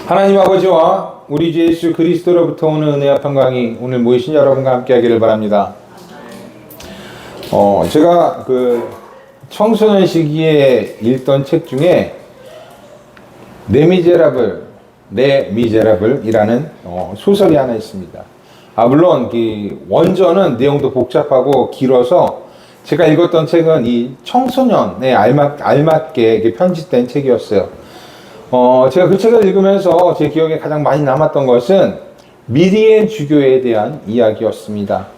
하나님 아버지와 우리 주 예수 그리스도로부터 오는 은혜와 평강이 오늘 모이신 여러분과 함께 하기를 바랍니다. 제가 청소년 시기에 읽던 책 중에 레미제라블이라는 소설이 하나 있습니다. 물론 원전은 내용도 복잡하고 길어서 제가 읽었던 책은 이 청소년에 알맞게 편집된 책이었어요. 제가 그 책을 읽으면서 제 기억에 가장 많이 남았던 것은 미리엘 주교에 대한 이야기였습니다.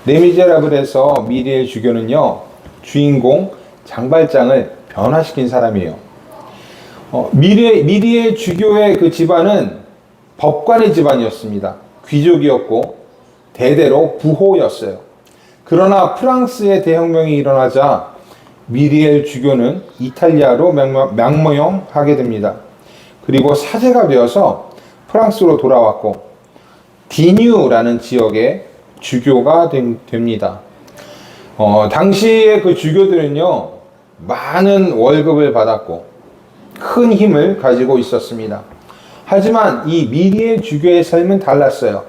레미제라블에서 미리엘 주교는요, 주인공 장발장을 변화시킨 사람이에요. 미리엘 주교의 그 집안은 법관의 집안이었습니다. 귀족이었고 대대로 부호였어요. 그러나 프랑스의 대혁명이 일어나자 미리엘 주교는 이탈리아로 명명하게 됩니다. 그리고 사제가 되어서 프랑스로 돌아왔고 디뉴라는 지역의 주교가 됩니다. 당시의 그 주교들은요, 많은 월급을 받았고 큰 힘을 가지고 있었습니다. 하지만 이 미리엘 주교의 삶은 달랐어요.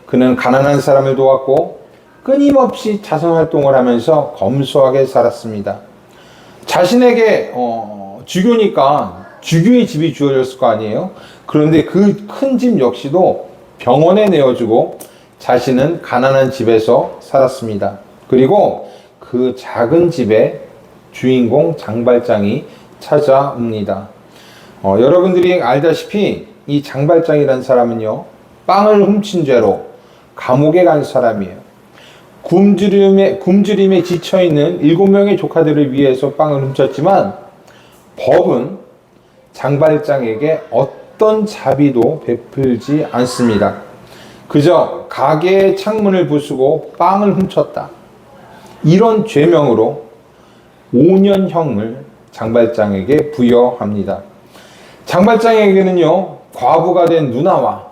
그는 가난한 사람을 도왔고 끊임없이 자선활동을 하면서 검소하게 살았습니다. 자신에게 주교니까 주교의 집이 주어졌을 거 아니에요. 그런데 그 큰 집 역시도 병원에 내어주고 자신은 가난한 집에서 살았습니다. 그리고 그 작은 집에 주인공 장발장이 찾아옵니다. 여러분들이 알다시피 이 장발장이라는 사람은요, 빵을 훔친 죄로 감옥에 간 사람이에요. 굶주림에 지쳐있는 7명의 조카들을 위해서 빵을 훔쳤지만 법은 장발장에게 어떤 자비도 베풀지 않습니다. 그저 가게의 창문을 부수고 빵을 훔쳤다, 이런 죄명으로 5년형을 장발장에게 부여합니다. 장발장에게는요, 과부가 된 누나와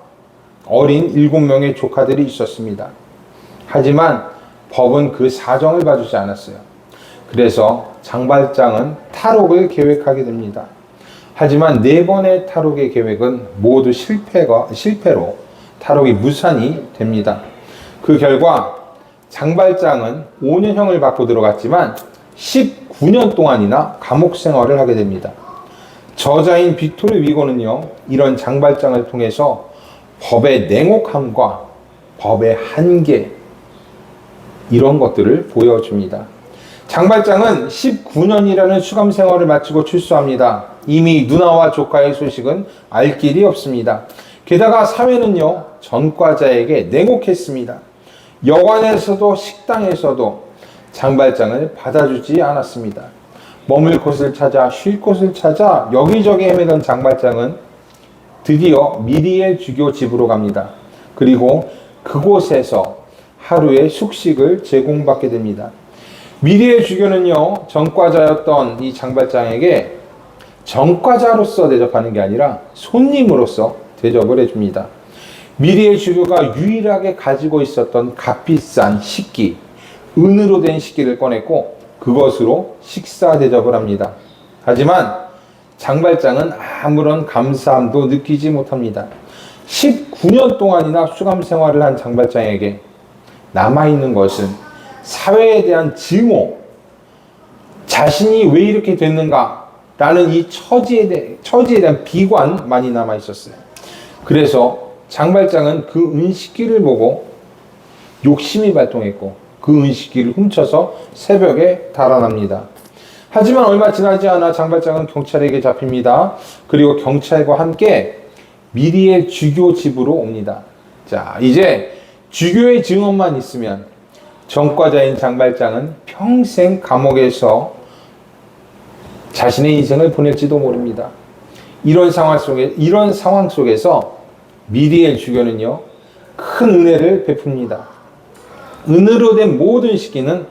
어린 7명의 조카들이 있었습니다. 하지만 법은 그 사정을 봐주지 않았어요. 그래서 장발장은 탈옥을 계획하게 됩니다. 하지만 4번의 탈옥의 계획은 모두 실패로 탈옥이 무산이 됩니다. 그 결과 장발장은 5년형을 받고 들어갔지만 19년 동안이나 감옥 생활을 하게 됩니다. 저자인 빅토르 위고는요, 이런 장발장을 통해서 법의 냉혹함과 법의 한계, 이런 것들을 보여줍니다. 장발장은 19년이라는 수감 생활을 마치고 출소합니다. 이미 누나와 조카의 소식은 알 길이 없습니다. 게다가 사회는요, 전과자에게 냉혹했습니다. 여관에서도 식당에서도 장발장을 받아주지 않았습니다. 머물 곳을 찾아 쉴 곳을 찾아 여기저기 헤매던 장발장은 드디어 미리엘 주교 집으로 갑니다. 그리고 그곳에서 하루의 숙식을 제공받게 됩니다. 미리엘 주교는요, 전과자였던 이 장발장에게 전과자로서 대접하는 게 아니라 손님으로서 대접을 해줍니다. 미리엘 주교가 유일하게 가지고 있었던 값비싼 식기, 은으로 된 식기를 꺼냈고 그것으로 식사 대접을 합니다. 하지만 장발장은 아무런 감사함도 느끼지 못합니다. 19년 동안이나 수감 생활을 한 장발장에게 남아있는 것은 사회에 대한 증오, 자신이 왜 이렇게 됐는가 라는 이 처지에 대한 비관만이 남아있었어요. 그래서 장발장은 그 은식기를 보고 욕심이 발동했고 그 은식기를 훔쳐서 새벽에 달아납니다. 하지만 얼마 지나지 않아 장발장은 경찰에게 잡힙니다. 그리고 경찰과 함께 미리엘 주교 집으로 옵니다. 자, 이제 주교의 증언만 있으면 전과자인 장발장은 평생 감옥에서 자신의 인생을 보낼지도 모릅니다. 이런 상황 속에서 미리엘 주교는요, 큰 은혜를 베풉니다. 은으로 된 모든 식기는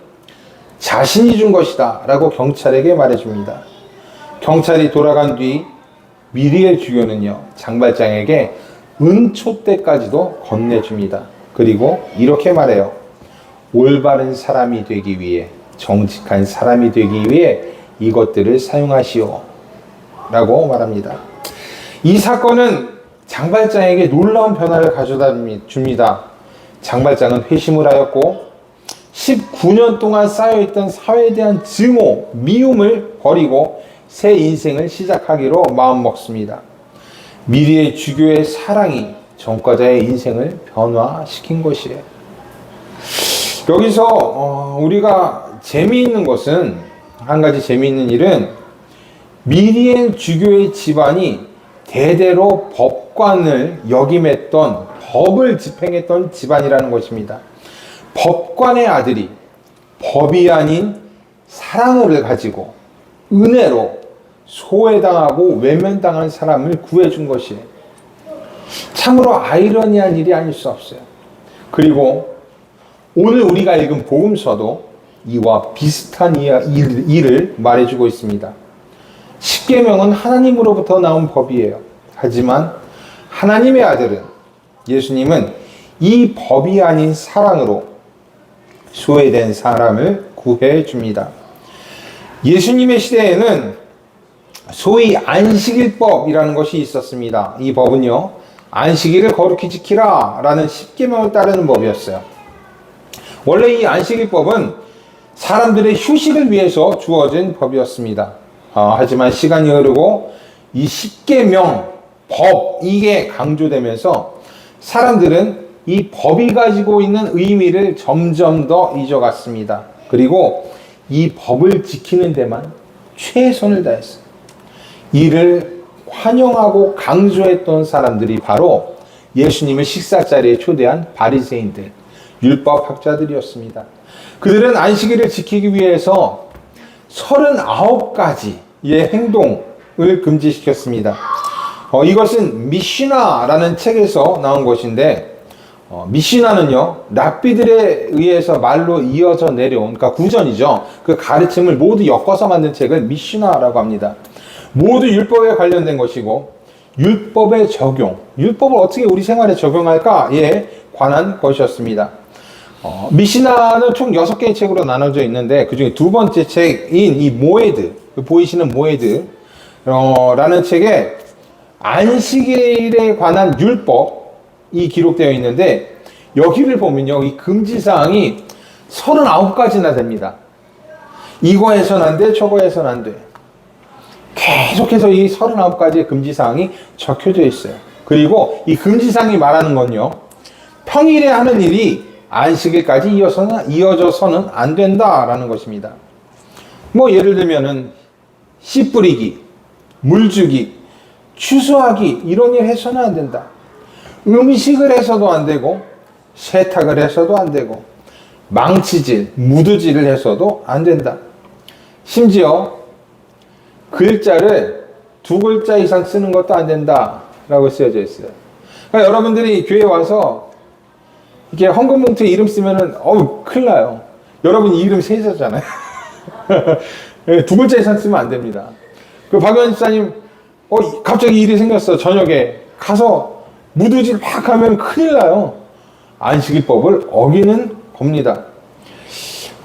자신이 준 것이다 라고 경찰에게 말해줍니다. 경찰이 돌아간 뒤 미리엘 주교는요, 장발장에게 은촛대까지도 건네줍니다. 그리고 이렇게 말해요. 올바른 사람이 되기 위해, 정직한 사람이 되기 위해 이것들을 사용하시오 라고 말합니다. 이 사건은 장발장에게 놀라운 변화를 가져다 줍니다. 장발장은 회심을 하였고 19년 동안 쌓여있던 사회에 대한 증오, 미움을 버리고 새 인생을 시작하기로 마음먹습니다. 미리의 주교의 사랑이 전과자의 인생을 변화시킨 것이에요. 여기서 우리가 재미있는 것은, 한 가지 재미있는 일은 미리의 주교의 집안이 대대로 법관을 역임했던, 법을 집행했던 집안이라는 것입니다. 법관의 아들이 법이 아닌 사랑을 가지고 은혜로 소외당하고 외면당한 사람을 구해준 것이에요. 참으로 아이러니한 일이 아닐 수 없어요. 그리고 오늘 우리가 읽은 복음서도 이와 비슷한 일을 말해주고 있습니다. 십계명은 하나님으로부터 나온 법이에요. 하지만 하나님의 아들은, 예수님은 이 법이 아닌 사랑으로 소외된 사람을 구해줍니다. 예수님의 시대에는 소위 안식일법이라는 것이 있었습니다. 이 법은요, 안식일을 거룩히 지키라 라는 십계명을 따르는 법이었어요. 원래 이 안식일법은 사람들의 휴식을 위해서 주어진 법이었습니다. 하지만 시간이 흐르고 이 십계명, 법, 이게 강조되면서 사람들은 이 법이 가지고 있는 의미를 점점 더 잊어갔습니다. 그리고 이 법을 지키는 데만 최선을 다했어요. 이를 환영하고 강조했던 사람들이 바로 예수님을 식사 자리에 초대한 바리새인들, 율법학자들이었습니다. 그들은 안식일을 지키기 위해서 39가지의 행동을 금지시켰습니다. 이것은 미시나라는 책에서 나온 것인데, 미시나는요, 랍비들에 의해서 말로 이어져 내려온, 그러니까 구전이죠. 그 가르침을 모두 엮어서 만든 책을 미시나라고 합니다. 모두 율법에 관련된 것이고, 율법의 적용, 율법을 어떻게 우리 생활에 적용할까에 관한 것이었습니다. 미시나는 총 6개의 책으로 나눠져 있는데, 그 중에 두 번째 책인 이 모에드, 보이시는 모에드 라는 책에 안식일에 관한 율법이 기록되어 있는데, 여기를 보면요, 이 금지사항이 39가지나 됩니다. 이거 해서는 안 돼, 저거 해서는 안 돼. 계속해서 이 39가지의 금지사항이 적혀져 있어요. 그리고 이 금지사항이 말하는 건요, 평일에 하는 일이 안식일까지 이어져서는 안 된다라는 것입니다. 뭐 예를 들면은 씨 뿌리기, 물 주기, 추수하기, 이런 일 해서는 안 된다. 음식을 해서도 안 되고, 세탁을 해서도 안 되고, 망치질, 무드질을 해서도 안 된다. 심지어 글자를 2글자 이상 쓰는 것도 안 된다라고 쓰여져 있어요. 그러니까 여러분들이 교회에 와서 이렇게 헌금봉투에 이름 쓰면은 큰일 나요. 여러분 이 이름 세자잖아요. 2글자 이상 쓰면 안 됩니다. 그 박연 집사님 갑자기 일이 생겼어. 저녁에 가서 무드질 막 하면 큰일 나요. 안식일법을 어기는 겁니다.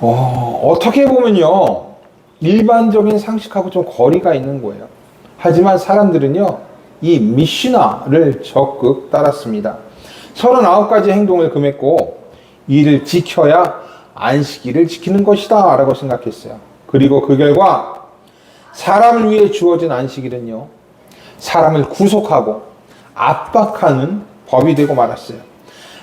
어떻게 보면요, 일반적인 상식하고 좀 거리가 있는 거예요. 하지만 사람들은요, 이 미시나를 적극 따랐습니다. 39가지 행동을 금했고, 이를 지켜야 안식일을 지키는 것이다 라고 생각했어요. 그리고 그 결과 사람을 위해 주어진 안식일은요, 사람을 구속하고 압박하는 법이 되고 말았어요.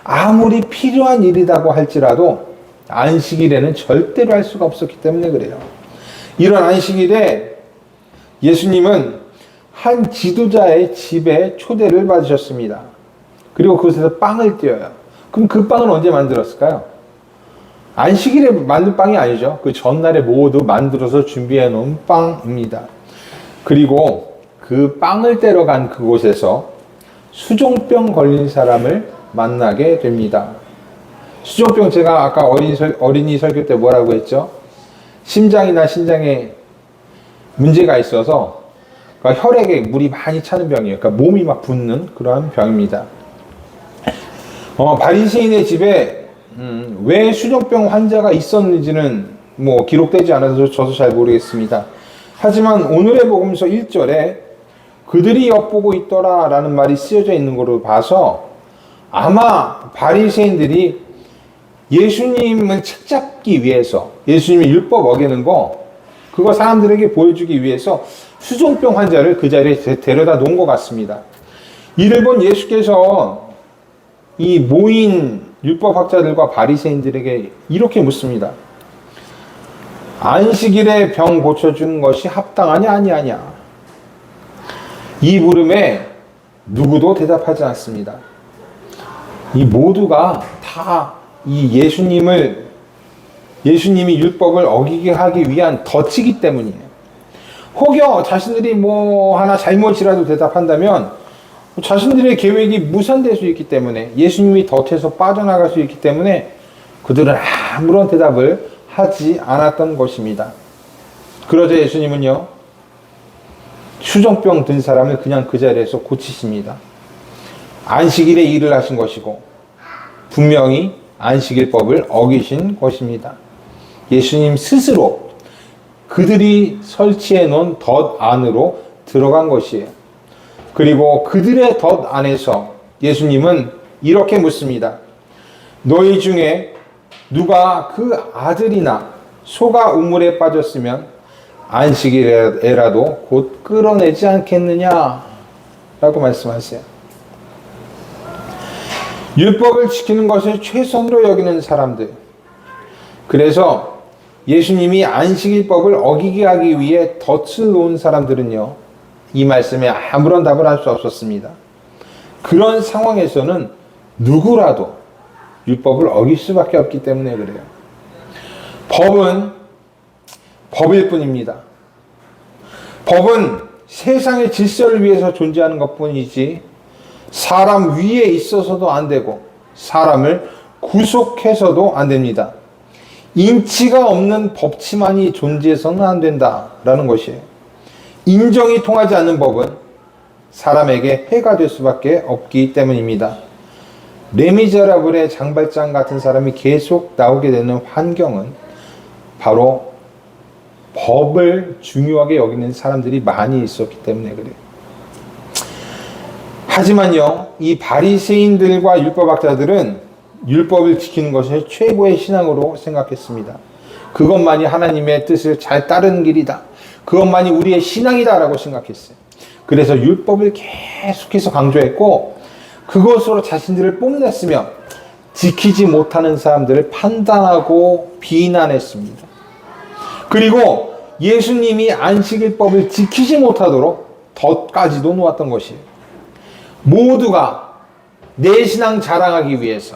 아무리 필요한 일이라고 할지라도 안식일에는 절대로 할 수가 없었기 때문에 그래요. 이런 안식일에 예수님은 한 지도자의 집에 초대를 받으셨습니다. 그리고 그곳에서 빵을 띄어요. 그럼 그 빵은 언제 만들었을까요? 안식일에 만든 빵이 아니죠. 그 전날에 모두 만들어서 준비해 놓은 빵입니다. 그리고 그 빵을 떼러 간 그곳에서 수종병 걸린 사람을 만나게 됩니다. 수종병, 제가 아까 어린이 설교 때 뭐라고 했죠? 심장이나 신장에 문제가 있어서, 그러니까 혈액에 물이 많이 차는 병이에요. 그러니까 몸이 막 붓는 그러한 병입니다. 바리새인의 집에 왜 수종병 환자가 있었는지는 뭐 기록되지 않아서 저도 잘 모르겠습니다. 하지만 오늘의 복음서 1절에 그들이 엿보고 있더라 라는 말이 쓰여져 있는 걸로 봐서 아마 바리새인들이 예수님을 책잡기 위해서, 예수님의 율법 어기는 거 그거 사람들에게 보여주기 위해서 수종병 환자를 그 자리에 데려다 놓은 것 같습니다. 이를 본 예수께서 이 모인 율법학자들과 바리새인들에게 이렇게 묻습니다. 안식일에 병 고쳐주는 것이 합당하냐 아니하냐. 이 물음에 누구도 대답하지 않습니다. 이 모두가 다 이 예수님이 율법을 어기게 하기 위한 덫이기 때문이에요. 혹여 자신들이 뭐 하나 잘못이라도 대답한다면 자신들의 계획이 무산될 수 있기 때문에, 예수님이 덫에서 빠져나갈 수 있기 때문에 그들은 아무런 대답을 하지 않았던 것입니다. 그러자 예수님은요, 수종병 든 사람을 그냥 그 자리에서 고치십니다. 안식일에 일을 하신 것이고 분명히 안식일법을 어기신 것입니다. 예수님 스스로 그들이 설치해 놓은 덫 안으로 들어간 것이에요. 그리고 그들의 덫 안에서 예수님은 이렇게 묻습니다. 너희 중에 누가 그 아들이나 소가 우물에 빠졌으면 안식일에라도 곧 끌어내지 않겠느냐? 라고 말씀하세요. 율법을 지키는 것을 최선으로 여기는 사람들. 그래서 예수님이 안식일법을 어기게 하기 위해 덫을 놓은 사람들은요, 이 말씀에 아무런 답을 할 수 없었습니다. 그런 상황에서는 누구라도 율법을 어길 수밖에 없기 때문에 그래요. 법은 법일 뿐입니다. 법은 세상의 질서를 위해서 존재하는 것뿐이지 사람 위에 있어서도 안 되고 사람을 구속해서도 안 됩니다. 인치가 없는 법치만이 존재해서는 안 된다라는 것이에요. 인정이 통하지 않는 법은 사람에게 해가 될 수밖에 없기 때문입니다. 레미제라블의 장발장 같은 사람이 계속 나오게 되는 환경은 바로 법을 중요하게 여기는 사람들이 많이 있었기 때문에 그래요. 하지만요, 이 바리새인들과 율법학자들은 율법을 지키는 것을 최고의 신앙으로 생각했습니다. 그것만이 하나님의 뜻을 잘 따르는 길이다. 그것만이 우리의 신앙이다 라고 생각했어요. 그래서 율법을 계속해서 강조했고 그것으로 자신들을 뽐냈으며 지키지 못하는 사람들을 판단하고 비난했습니다. 그리고 예수님이 안식일법을 지키지 못하도록 덫까지도 놓았던 것이에요. 모두가 내 신앙 자랑하기 위해서,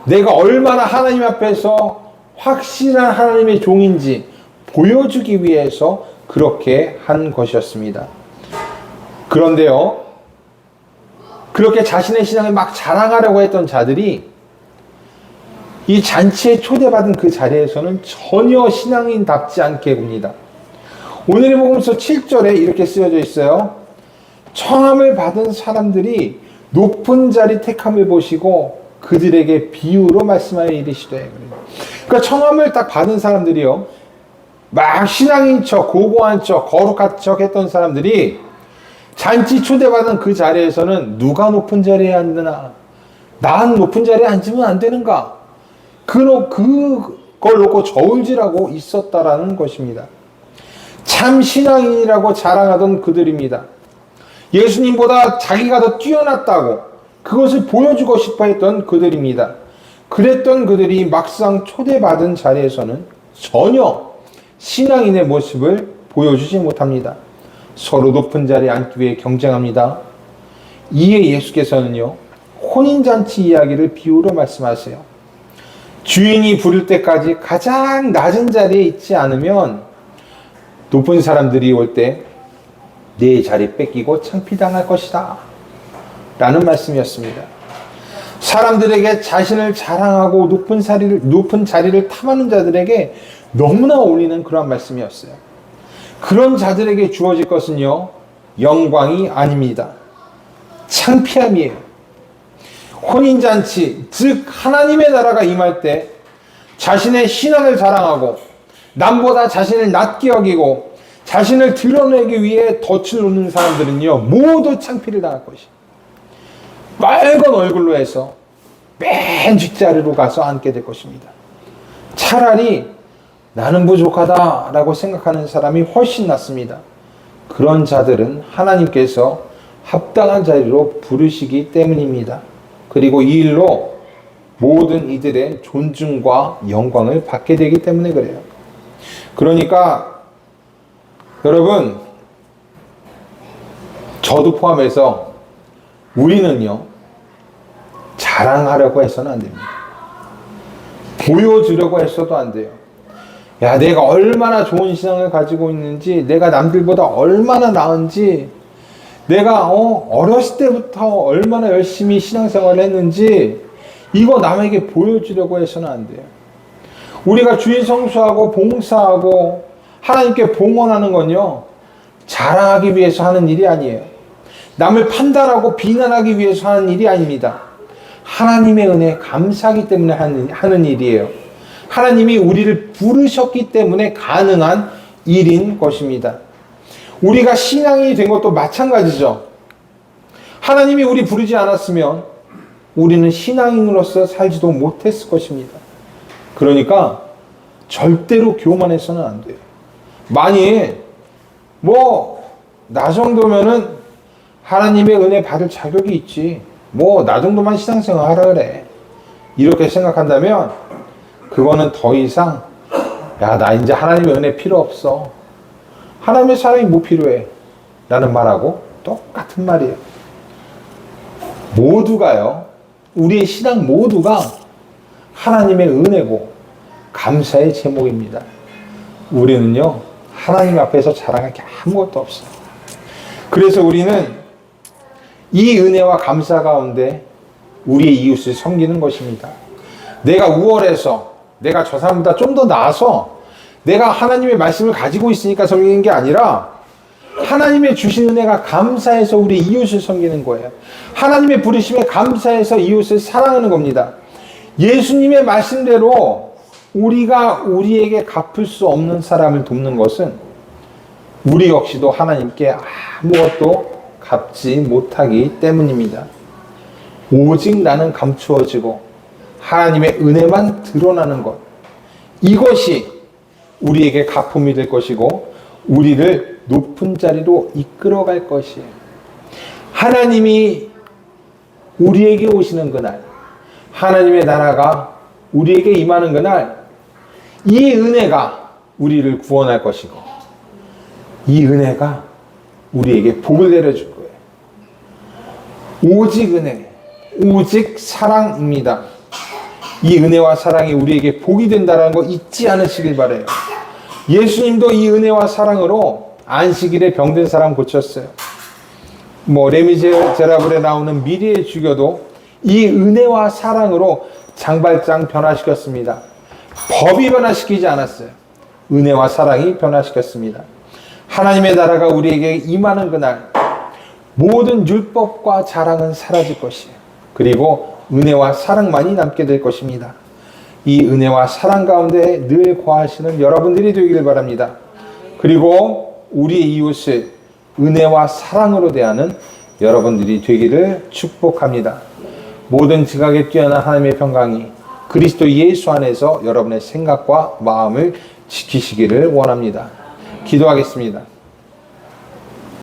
내가 얼마나 하나님 앞에서 확실한 하나님의 종인지 보여주기 위해서 그렇게 한 것이었습니다. 그런데요, 그렇게 자신의 신앙을 막 자랑하려고 했던 자들이 이 잔치에 초대받은 그 자리에서는 전혀 신앙인답지 않게 봅니다. 오늘의 복음서 7절에 이렇게 쓰여져 있어요. 청함을 받은 사람들이 높은 자리 택함을 보시고 그들에게 비유로 말씀하여 이르시되. 그러니까 청함을 딱 받은 사람들이요, 막 신앙인 척, 고고한 척, 거룩한 척 했던 사람들이 잔치 초대받은 그 자리에서는 누가 높은 자리에 앉느냐? 난 높은 자리에 앉으면 안 되는가? 그걸 놓고 저울질하고 있었다라는 것입니다. 참 신앙인이라고 자랑하던 그들입니다. 예수님보다 자기가 더 뛰어났다고 그것을 보여주고 싶어 했던 그들입니다. 그랬던 그들이 막상 초대받은 자리에서는 전혀 신앙인의 모습을 보여주지 못합니다. 서로 높은 자리에 앉기 위해 경쟁합니다. 이에 예수께서는요, 혼인잔치 이야기를 비유로 말씀하세요. 주인이 부를 때까지 가장 낮은 자리에 있지 않으면 높은 사람들이 올 때 내 자리 뺏기고 창피당할 것이다 라는 말씀이었습니다. 사람들에게 자신을 자랑하고 높은 자리를 탐하는 자들에게 너무나 어울리는 그런 말씀이었어요. 그런 자들에게 주어질 것은요, 영광이 아닙니다. 창피함이에요. 혼인잔치, 즉 하나님의 나라가 임할 때 자신의 신앙을 자랑하고 남보다 자신을 낮게 여기고 자신을 드러내기 위해 덫을 놓는 사람들은요, 모두 창피를 당할 것이에요. 빨간 얼굴로 해서 맨 뒷자리로 가서 앉게 될 것입니다. 차라리 나는 부족하다라고 생각하는 사람이 훨씬 낫습니다. 그런 자들은 하나님께서 합당한 자리로 부르시기 때문입니다. 그리고 이 일로 모든 이들의 존중과 영광을 받게 되기 때문에 그래요. 그러니까 여러분, 저도 포함해서 우리는요, 자랑하려고 해서는 안 됩니다. 보여주려고 했어도 안 돼요. 야, 내가 얼마나 좋은 신앙을 가지고 있는지, 내가 남들보다 얼마나 나은지, 내가 어렸을 때부터 얼마나 열심히 신앙생활을 했는지, 이거 남에게 보여주려고 해서는 안 돼요. 우리가 주일 성수하고 봉사하고 하나님께 봉헌하는 건요, 자랑하기 위해서 하는 일이 아니에요. 남을 판단하고 비난하기 위해서 하는 일이 아닙니다. 하나님의 은혜에 감사하기 때문에 하는 일이에요. 하나님이 우리를 부르셨기 때문에 가능한 일인 것입니다. 우리가 신앙이 된 것도 마찬가지죠. 하나님이 우리 부르지 않았으면 우리는 신앙인으로서 살지도 못했을 것입니다. 그러니까 절대로 교만해서는 안 돼요. 만일 나 정도면은 하나님의 은혜 받을 자격이 있지, 나 정도만 신앙생활 하라 그래, 이렇게 생각한다면 그거는 더 이상 나 이제 하나님의 은혜 필요 없어, 하나님의 사랑이 뭐 필요해 라는 말하고 똑같은 말이에요. 모두가요, 우리의 신앙 모두가 하나님의 은혜고 감사의 제목입니다. 우리는요, 하나님 앞에서 자랑할 게 아무것도 없어요. 그래서 우리는 이 은혜와 감사 가운데 우리의 이웃을 섬기는 것입니다. 내가 우월해서, 내가 저 사람보다 좀 더 나아서 내가 하나님의 말씀을 가지고 있으니까 섬기는 게 아니라, 하나님의 주신 은혜가 감사해서 우리 이웃을 섬기는 거예요. 하나님의 부르심에 감사해서 이웃을 사랑하는 겁니다. 예수님의 말씀대로 우리가 우리에게 갚을 수 없는 사람을 돕는 것은 우리 역시도 하나님께 아무것도 갚지 못하기 때문입니다. 오직 나는 감추어지고 하나님의 은혜만 드러나는 것, 이것이 우리에게 가품이 될 것이고 우리를 높은 자리로 이끌어갈 것이에요. 하나님이 우리에게 오시는 그날, 하나님의 나라가 우리에게 임하는 그날, 이 은혜가 우리를 구원할 것이고 이 은혜가 우리에게 복을 내려줄 거예요. 오직 은혜, 오직 사랑입니다. 이 은혜와 사랑이 우리에게 복이 된다는 거 잊지 않으시길 바라요. 예수님도 이 은혜와 사랑으로 안식일에 병든 사람 고쳤어요. 레미제라블에 나오는 미리의 주교도 이 은혜와 사랑으로 장발장 변화시켰습니다. 법이 변화시키지 않았어요. 은혜와 사랑이 변화시켰습니다. 하나님의 나라가 우리에게 임하는 그날, 모든 율법과 자랑은 사라질 것이에요. 그리고 은혜와 사랑만이 남게 될 것입니다. 이 은혜와 사랑 가운데 늘 거하시는 여러분들이 되기를 바랍니다. 그리고 우리의 이웃을 은혜와 사랑으로 대하는 여러분들이 되기를 축복합니다. 모든 지각에 뛰어난 하나님의 평강이 그리스도 예수 안에서 여러분의 생각과 마음을 지키시기를 원합니다. 기도하겠습니다.